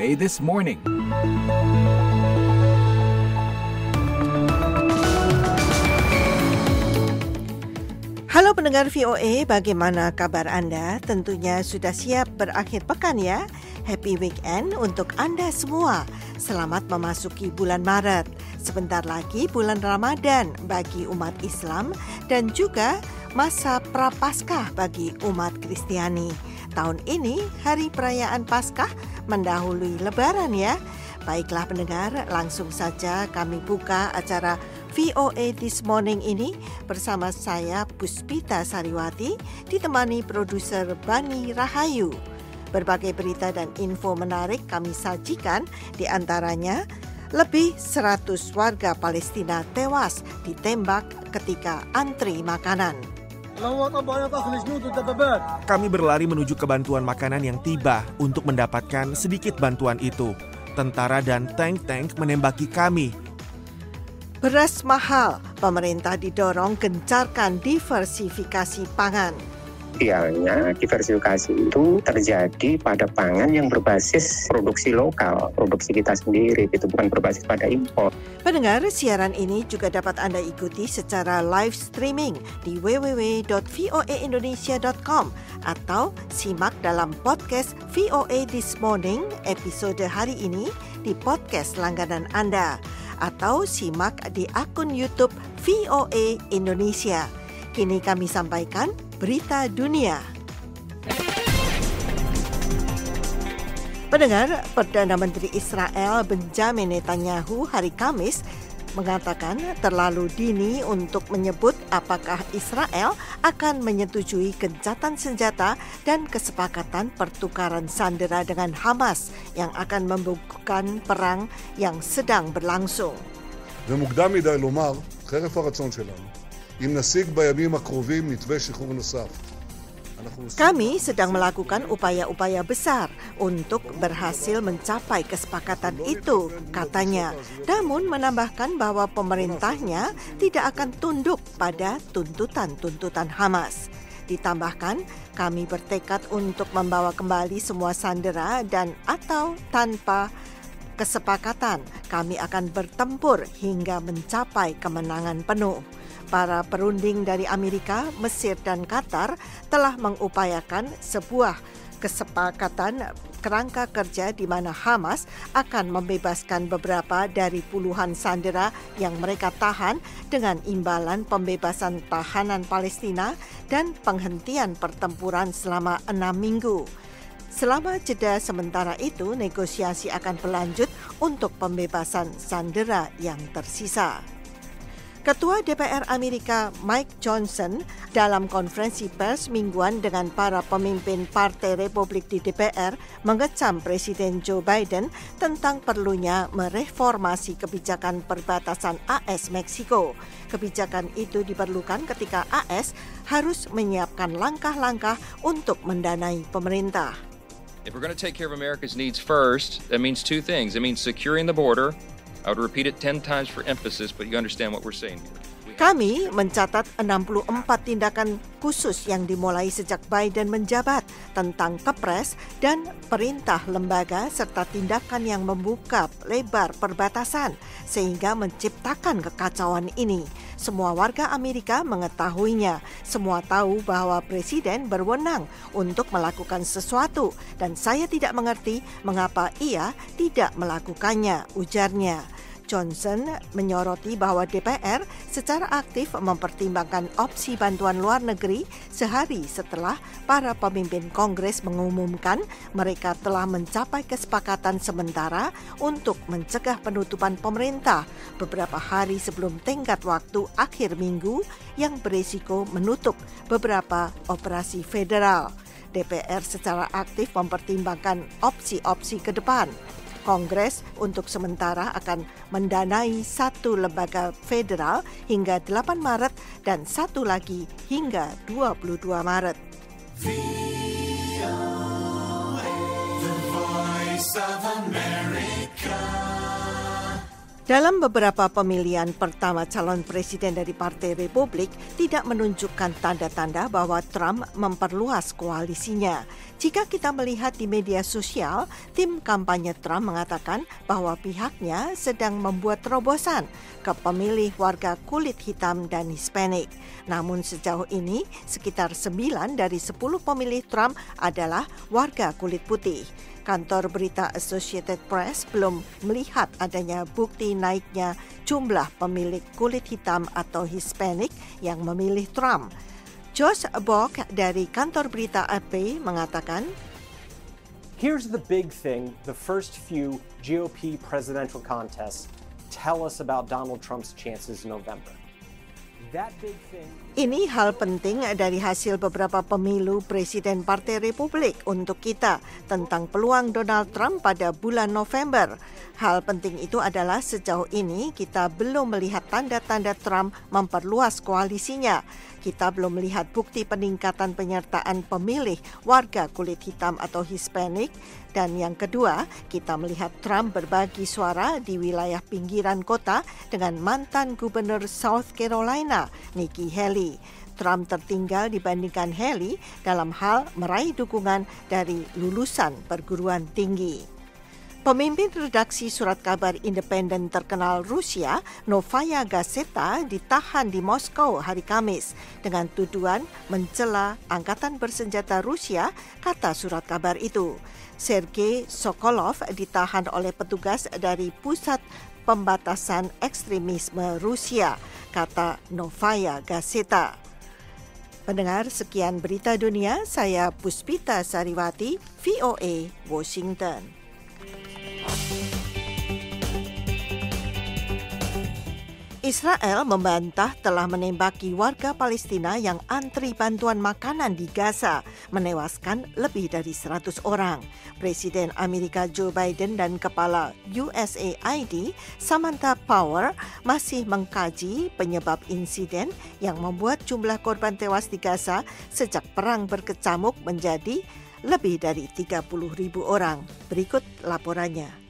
VOA This Morning. Halo pendengar VOA, bagaimana kabar Anda? Tentunya sudah siap berakhir pekan ya? Happy weekend untuk Anda semua. Selamat memasuki bulan Maret. Sebentar lagi bulan Ramadan bagi umat Islam dan juga masa Prapaskah bagi umat Kristiani. Tahun ini hari perayaan Paskah mendahului Lebaran ya. Baiklah pendengar, langsung saja kami buka acara VOA This Morning ini bersama saya Puspita Sariwati ditemani produser Bani Rahayu. Berbagai berita dan info menarik kami sajikan, di antaranya lebih 100 warga Palestina tewas ditembak ketika antri makanan. Kami berlari menuju ke bantuan makanan yang tiba untuk mendapatkan sedikit bantuan itu. Tentara dan tank-tank menembaki kami. Beras mahal, pemerintah didorong gencarkan diversifikasi pangan. Idealnya diversifikasi itu terjadi pada pangan yang berbasis produksi lokal, produksi kita sendiri, itu bukan berbasis pada impor. Pendengar, siaran ini juga dapat Anda ikuti secara live streaming di www.voaindonesia.com atau simak dalam podcast VOA This Morning episode hari ini di podcast langganan Anda atau simak di akun YouTube VOA Indonesia. Kini kami sampaikan berita dunia. Pendengar, Perdana Menteri Israel Benjamin Netanyahu hari Kamis mengatakan terlalu dini untuk menyebut apakah Israel akan menyetujui gencatan senjata dan kesepakatan pertukaran sandera dengan Hamas yang akan membukukan perang yang sedang berlangsung. ומוקדם מדי לומר, חרף הרצון שלנו, אם נשיג בימים הקרובים מתווה שחרור נוסף. Kami sedang melakukan upaya-upaya besar untuk berhasil mencapai kesepakatan itu, katanya. Namun menambahkan bahwa pemerintahnya tidak akan tunduk pada tuntutan-tuntutan Hamas. Ditambahkan, kami bertekad untuk membawa kembali semua sandera dan atau tanpa kesepakatan, kami akan bertempur hingga mencapai kemenangan penuh. Para perunding dari Amerika, Mesir dan Qatar telah mengupayakan sebuah kesepakatan kerangka kerja di mana Hamas akan membebaskan beberapa dari puluhan sandera yang mereka tahan dengan imbalan pembebasan tahanan Palestina dan penghentian pertempuran selama 6 minggu. Selama jeda sementara itu, negosiasi akan berlanjut untuk pembebasan sandera yang tersisa. Ketua DPR Amerika Mike Johnson dalam konferensi pers mingguan dengan para pemimpin Partai Republik di DPR mengecam Presiden Joe Biden tentang perlunya mereformasi kebijakan perbatasan AS-Meksiko. Kebijakan itu diperlukan ketika AS harus menyiapkan langkah-langkah untuk mendanai pemerintah. If we're going to take care of America's needs first, that means two things. It means securing the border. I would repeat it 10 times for emphasis, but you understand what we're saying here. Kami mencatat 64 tindakan khusus yang dimulai sejak Biden menjabat tentang kepres dan perintah lembaga serta tindakan yang membuka lebar perbatasan sehingga menciptakan kekacauan ini. Semua warga Amerika mengetahuinya. Semua tahu bahwa Presiden berwenang untuk melakukan sesuatu dan saya tidak mengerti mengapa ia tidak melakukannya, ujarnya. Johnson menyoroti bahwa DPR secara aktif mempertimbangkan opsi bantuan luar negeri sehari setelah para pemimpin Kongres mengumumkan mereka telah mencapai kesepakatan sementara untuk mencegah penutupan pemerintah beberapa hari sebelum tenggat waktu akhir minggu yang berisiko menutup beberapa operasi federal. DPR secara aktif mempertimbangkan opsi-opsi ke depan. Kongres untuk sementara akan mendanai satu lembaga federal hingga 8 Maret dan satu lagi hingga 22 Maret. Dalam beberapa pemilihan pertama, calon presiden dari Partai Republik tidak menunjukkan tanda-tanda bahwa Trump memperluas koalisinya. Jika kita melihat di media sosial, tim kampanye Trump mengatakan bahwa pihaknya sedang membuat terobosan ke pemilih warga kulit hitam dan Hispanik. Namun sejauh ini, sekitar 9 dari 10 pemilih Trump adalah warga kulit putih. Kantor berita Associated Press belum melihat adanya bukti naiknya jumlah pemilih kulit hitam atau Hispanik yang memilih Trump. Josh Bock dari kantor berita AP mengatakan, Here's the big thing, the first few GOP presidential contests tell us about Donald Trump's chances in November. That big thing. Ini hal penting dari hasil beberapa pemilu Presiden Partai Republik untuk kita tentang peluang Donald Trump pada bulan November. Hal penting itu adalah sejauh ini kita belum melihat tanda-tanda Trump memperluas koalisinya. Kita belum melihat bukti peningkatan penyertaan pemilih warga kulit hitam atau Hispanik. Dan yang kedua, kita melihat Trump berbagi suara di wilayah pinggiran kota dengan mantan gubernur South Carolina, Nikki Haley. Trump tertinggal dibandingkan Haley dalam hal meraih dukungan dari lulusan perguruan tinggi. Pemimpin redaksi surat kabar independen terkenal Rusia, Novaya Gazeta, ditahan di Moskow hari Kamis dengan tuduhan mencela angkatan bersenjata Rusia, kata surat kabar itu. Sergei Sokolov ditahan oleh petugas dari Pusat Pembatasan Ekstremisme Rusia, kata Novaya Gazeta. Pendengar, sekian berita dunia, saya Puspita Sariwati, VOA, Washington. Israel membantah telah menembaki warga Palestina yang antri bantuan makanan di Gaza, menewaskan lebih dari 100 orang. Presiden Amerika Joe Biden dan Kepala USAID Samantha Power masih mengkaji penyebab insiden yang membuat jumlah korban tewas di Gaza sejak perang berkecamuk menjadi lebih dari 30.000 orang. Berikut laporannya.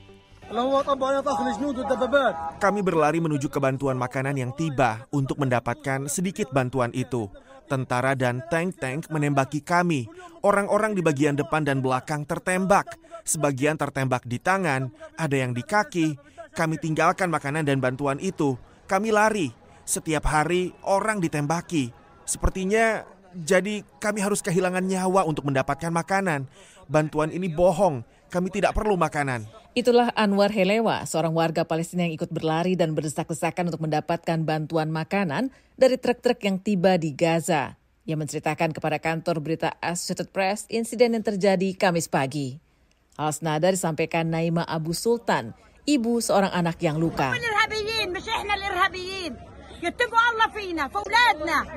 Kami berlari menuju ke bantuan makanan yang tiba untuk mendapatkan sedikit bantuan itu. Tentara dan tank-tank menembaki kami. Orang-orang di bagian depan dan belakang tertembak. Sebagian tertembak di tangan, ada yang di kaki. Kami tinggalkan makanan dan bantuan itu. Kami lari. Setiap hari orang ditembaki. Sepertinya jadi kami harus kehilangan nyawa untuk mendapatkan makanan. Bantuan ini bohong. Kami tidak perlu makanan. Itulah Anwar Helewa, seorang warga Palestina yang ikut berlari dan berdesak-desakan untuk mendapatkan bantuan makanan dari truk-truk yang tiba di Gaza. Ia menceritakan kepada kantor berita Associated Press insiden yang terjadi Kamis pagi. Hal senada disampaikan Naima Abu Sultan, ibu seorang anak yang luka.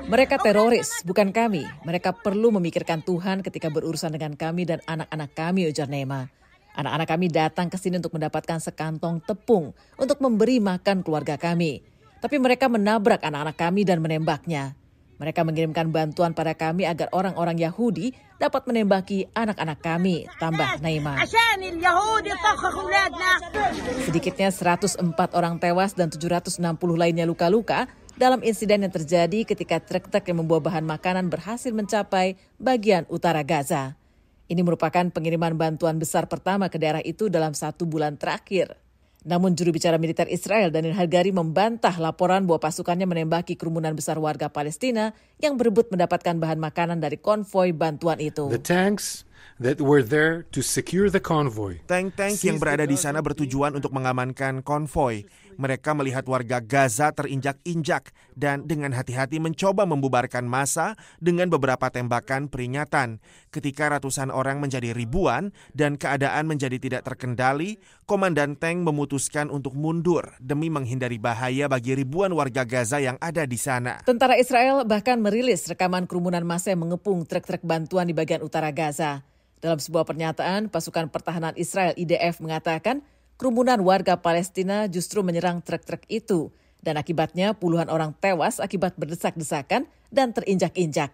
Mereka teroris, bukan kami. Mereka perlu memikirkan Tuhan ketika berurusan dengan kami dan anak-anak kami, ujar Naima. Anak-anak kami datang ke sini untuk mendapatkan sekantong tepung untuk memberi makan keluarga kami. Tapi mereka menabrak anak-anak kami dan menembaknya. Mereka mengirimkan bantuan pada kami agar orang-orang Yahudi dapat menembaki anak-anak kami, tambah Naima. Sedikitnya 104 orang tewas dan 760 lainnya luka-luka dalam insiden yang terjadi ketika truk-truk yang membawa bahan makanan berhasil mencapai bagian utara Gaza. Ini merupakan pengiriman bantuan besar pertama ke daerah itu dalam 1 bulan terakhir. Namun juru bicara militer Israel Daniel Hagari membantah laporan bahwa pasukannya menembaki kerumunan besar warga Palestina yang berebut mendapatkan bahan makanan dari konvoi bantuan itu. The tanks that were there to secure the convoy. Tank-tank yang berada di sana bertujuan untuk mengamankan konvoi. Mereka melihat warga Gaza terinjak-injak dan dengan hati-hati mencoba membubarkan massa dengan beberapa tembakan peringatan. Ketika ratusan orang menjadi ribuan dan keadaan menjadi tidak terkendali, komandan tank memutuskan untuk mundur demi menghindari bahaya bagi ribuan warga Gaza yang ada di sana. Tentara Israel bahkan merilis rekaman kerumunan massa yang mengepung truk-truk bantuan di bagian utara Gaza. Dalam sebuah pernyataan, pasukan pertahanan Israel IDF mengatakan kerumunan warga Palestina justru menyerang truk-truk itu dan akibatnya puluhan orang tewas akibat berdesak-desakan dan terinjak-injak.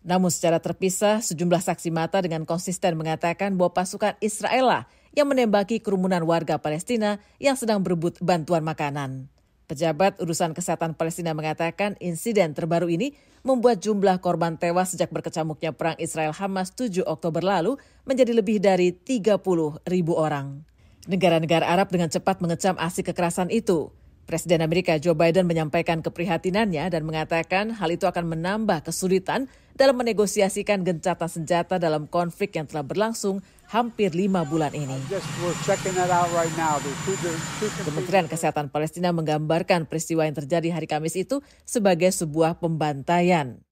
Namun secara terpisah, sejumlah saksi mata dengan konsisten mengatakan bahwa pasukan Israel lah yang menembaki kerumunan warga Palestina yang sedang berebut bantuan makanan. Pejabat urusan kesehatan Palestina mengatakan insiden terbaru ini membuat jumlah korban tewas sejak berkecamuknya perang Israel-Hamas 7 Oktober lalu menjadi lebih dari 30.000 orang. Negara-negara Arab dengan cepat mengecam aksi kekerasan itu. Presiden Amerika Joe Biden menyampaikan keprihatinannya dan mengatakan hal itu akan menambah kesulitan dalam menegosiasikan gencatan senjata dalam konflik yang telah berlangsung hampir 5 bulan ini. Kementerian Kesehatan Palestina menggambarkan peristiwa yang terjadi hari Kamis itu sebagai sebuah pembantaian.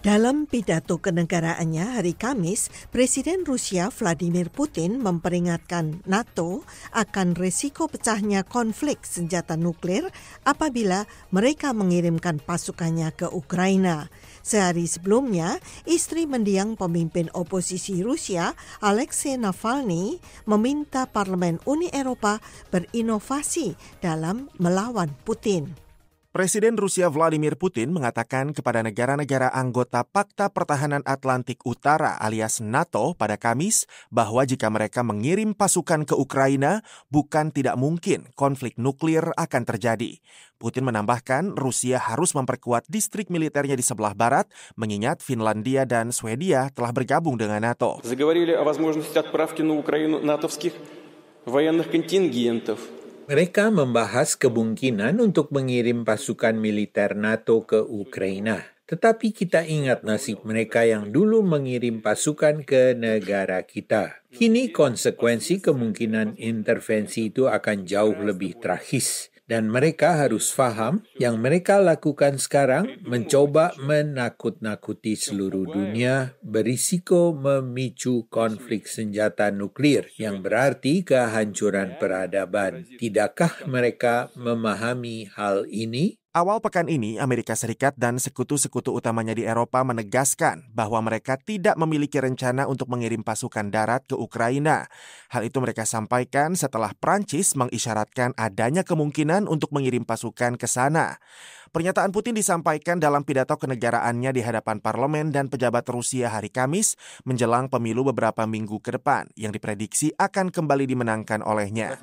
Dalam pidato kenegaraannya hari Kamis, Presiden Rusia Vladimir Putin memperingatkan NATO akan resiko pecahnya konflik senjata nuklir apabila mereka mengirimkan pasukannya ke Ukraina. Sehari sebelumnya, istri mendiang pemimpin oposisi Rusia, Alexei Navalny, meminta Parlemen Uni Eropa berinovasi dalam melawan Putin. Presiden Rusia Vladimir Putin mengatakan kepada negara-negara anggota Pakta Pertahanan Atlantik Utara alias NATO pada Kamis bahwa jika mereka mengirim pasukan ke Ukraina, bukan tidak mungkin konflik nuklir akan terjadi. Putin menambahkan Rusia harus memperkuat distrik militernya di sebelah barat, mengingat Finlandia dan Swedia telah bergabung dengan NATO. Заговорили о возможности отправки на Украину натовских военных контингентов. Mereka membahas kemungkinan untuk mengirim pasukan militer NATO ke Ukraina. Tetapi kita ingat nasib mereka yang dulu mengirim pasukan ke negara kita. Kini konsekuensi kemungkinan intervensi itu akan jauh lebih tragis. Dan mereka harus paham yang mereka lakukan sekarang mencoba menakut-nakuti seluruh dunia berisiko memicu konflik senjata nuklir yang berarti kehancuran peradaban. Tidakkah mereka memahami hal ini? Awal pekan ini, Amerika Serikat dan sekutu-sekutu utamanya di Eropa menegaskan bahwa mereka tidak memiliki rencana untuk mengirim pasukan darat ke Ukraina. Hal itu mereka sampaikan setelah Prancis mengisyaratkan adanya kemungkinan untuk mengirim pasukan ke sana. Pernyataan Putin disampaikan dalam pidato kenegaraannya di hadapan parlemen dan pejabat Rusia hari Kamis menjelang pemilu beberapa minggu ke depan yang diprediksi akan kembali dimenangkan olehnya.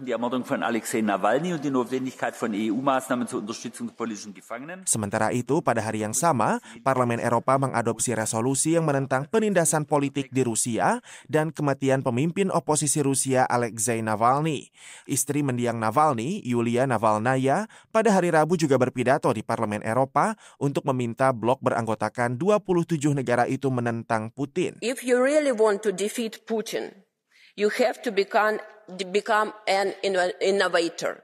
Sementara itu, pada hari yang sama, Parlemen Eropa mengadopsi resolusi yang menentang penindasan politik di Rusia dan kematian pemimpin oposisi Rusia Alexei Navalny. Istri mendiang Navalny, Yulia Navalnaya, pada hari Rabu juga berpidato di Parlemen Eropa untuk meminta blok beranggotakan 27 negara itu menentang Putin. If you really want to defeat Putin, you have to become an innovator.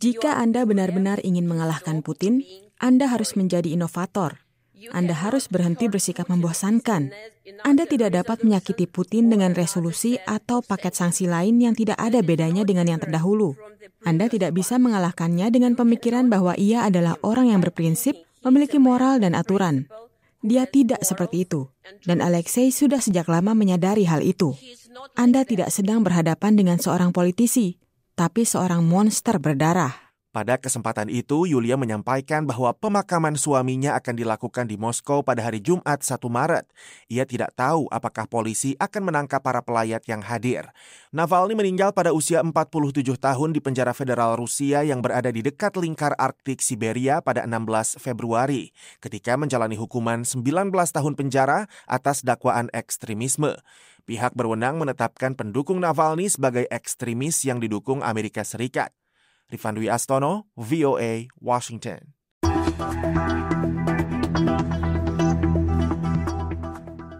Jika Anda benar-benar ingin mengalahkan Putin, Anda harus menjadi inovator. Anda harus berhenti bersikap membosankan. Anda tidak dapat menyakiti Putin dengan resolusi atau paket sanksi lain yang tidak ada bedanya dengan yang terdahulu. Anda tidak bisa mengalahkannya dengan pemikiran bahwa ia adalah orang yang berprinsip, memiliki moral dan aturan. Dia tidak seperti itu, dan Alexei sudah sejak lama menyadari hal itu. Anda tidak sedang berhadapan dengan seorang politisi, tapi seorang monster berdarah. Pada kesempatan itu, Yulia menyampaikan bahwa pemakaman suaminya akan dilakukan di Moskow pada hari Jumat 1 Maret. Ia tidak tahu apakah polisi akan menangkap para pelayat yang hadir. Navalny meninggal pada usia 47 tahun di penjara federal Rusia yang berada di dekat lingkar Arktik Siberia pada 16 Februari, ketika menjalani hukuman 19 tahun penjara atas dakwaan ekstremisme. Pihak berwenang menetapkan pendukung Navalny sebagai ekstremis yang didukung Amerika Serikat. Rifan Dwi Astono, VOA, Washington.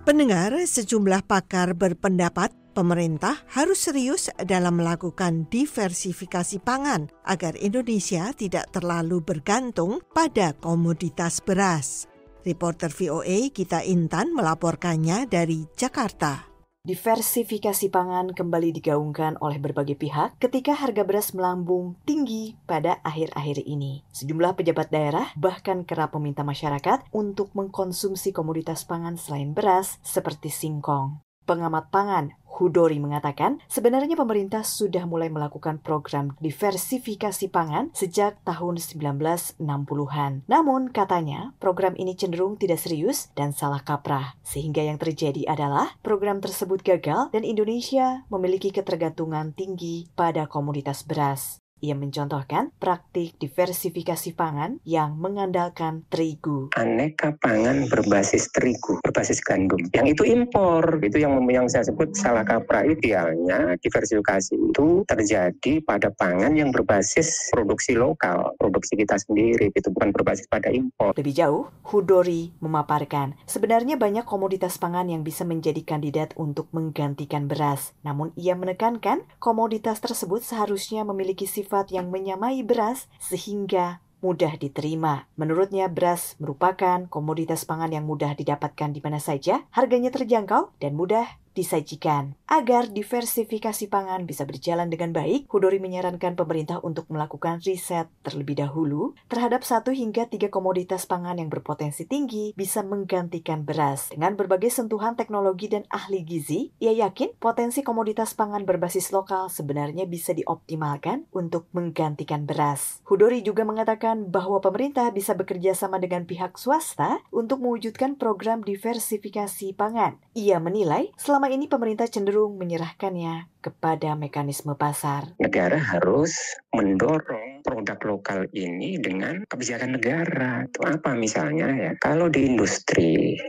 Pendengar, sejumlah pakar berpendapat pemerintah harus serius dalam melakukan diversifikasi pangan agar Indonesia tidak terlalu bergantung pada komoditas beras. Reporter VOA Gita Intan melaporkannya dari Jakarta. Diversifikasi pangan kembali digaungkan oleh berbagai pihak ketika harga beras melambung tinggi pada akhir-akhir ini. Sejumlah pejabat daerah bahkan kerap meminta masyarakat untuk mengkonsumsi komoditas pangan selain beras seperti singkong. Pengamat pangan Hudori mengatakan, sebenarnya pemerintah sudah mulai melakukan program diversifikasi pangan sejak tahun 1960-an. Namun, katanya, program ini cenderung tidak serius dan salah kaprah. Sehingga yang terjadi adalah program tersebut gagal dan Indonesia memiliki ketergantungan tinggi pada komoditas beras. Ia mencontohkan praktik diversifikasi pangan yang mengandalkan terigu. Aneka pangan berbasis terigu, berbasis gandum. Yang itu impor, itu yang saya sebut salah kaprah. Idealnya diversifikasi itu terjadi pada pangan yang berbasis produksi lokal, produksi kita sendiri, itu bukan berbasis pada impor. Lebih jauh, Hudori memaparkan, sebenarnya banyak komoditas pangan yang bisa menjadi kandidat untuk menggantikan beras. Namun ia menekankan, komoditas tersebut seharusnya memiliki sifat yang menyamai beras sehingga mudah diterima. Menurutnya, beras merupakan komoditas pangan yang mudah didapatkan di mana saja, harganya terjangkau dan mudah disajikan. Agar diversifikasi pangan bisa berjalan dengan baik, Hudori menyarankan pemerintah untuk melakukan riset terlebih dahulu terhadap 1 hingga 3 komoditas pangan yang berpotensi tinggi bisa menggantikan beras. Dengan berbagai sentuhan teknologi dan ahli gizi, ia yakin potensi komoditas pangan berbasis lokal sebenarnya bisa dioptimalkan untuk menggantikan beras. Hudori juga mengatakan bahwa pemerintah bisa bekerja sama dengan pihak swasta untuk mewujudkan program diversifikasi pangan. Ia menilai selama ini pemerintah cenderung menyerahkannya kepada mekanisme pasar. Negara harus mendorong produk lokal ini dengan kebijakan negara. Itu apa misalnya ya? Kalau di industri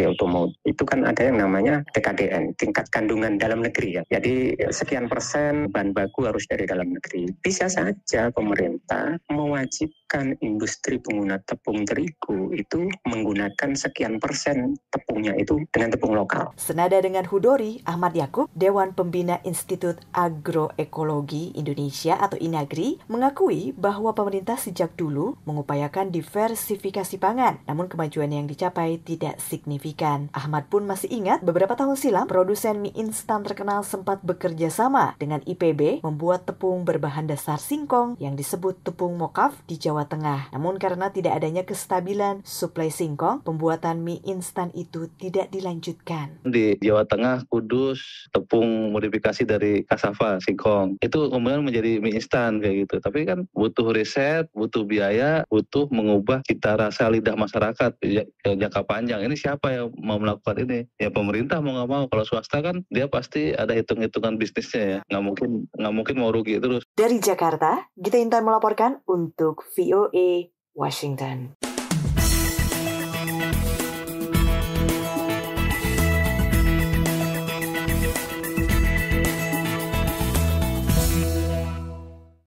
otomotif itu kan ada yang namanya TKDN, tingkat kandungan dalam negeri ya. Jadi sekian persen bahan baku harus dari dalam negeri. Bisa saja pemerintah mewajibkan industri pengguna tepung terigu itu menggunakan sekian persen tepungnya itu dengan tepung lokal. Senada dengan Hudori, Ahmad Yakub, Dewan Pembina Institut Agroekologi Indonesia atau INAGRI, mengakui bahwa pemerintah sejak dulu mengupayakan diversifikasi pangan, namun kemajuan yang dicapai tidak signifikan. Ahmad pun masih ingat beberapa tahun silam, produsen mie instan terkenal sempat bekerja sama dengan IPB membuat tepung berbahan dasar singkong yang disebut tepung mokaf di Jawa Tengah. Namun karena tidak adanya kestabilan suplai singkong, pembuatan mie instan itu tidak dilanjutkan. Di Jawa Tengah, Kudus, tepung modifikasi dari kasava, singkong. Itu kemudian menjadi mie instan kayak gitu. Tapi kan butuh riset, butuh biaya, butuh mengubah cita rasa lidah masyarakat jangka panjang. Ini siapa yang mau melakukan ini? Ya pemerintah mau nggak mau. Kalau swasta kan dia pasti ada hitung-hitungan bisnisnya ya. Nggak mungkin mau rugi terus. Dari Jakarta, Gita Intan melaporkan untuk VOA Washington.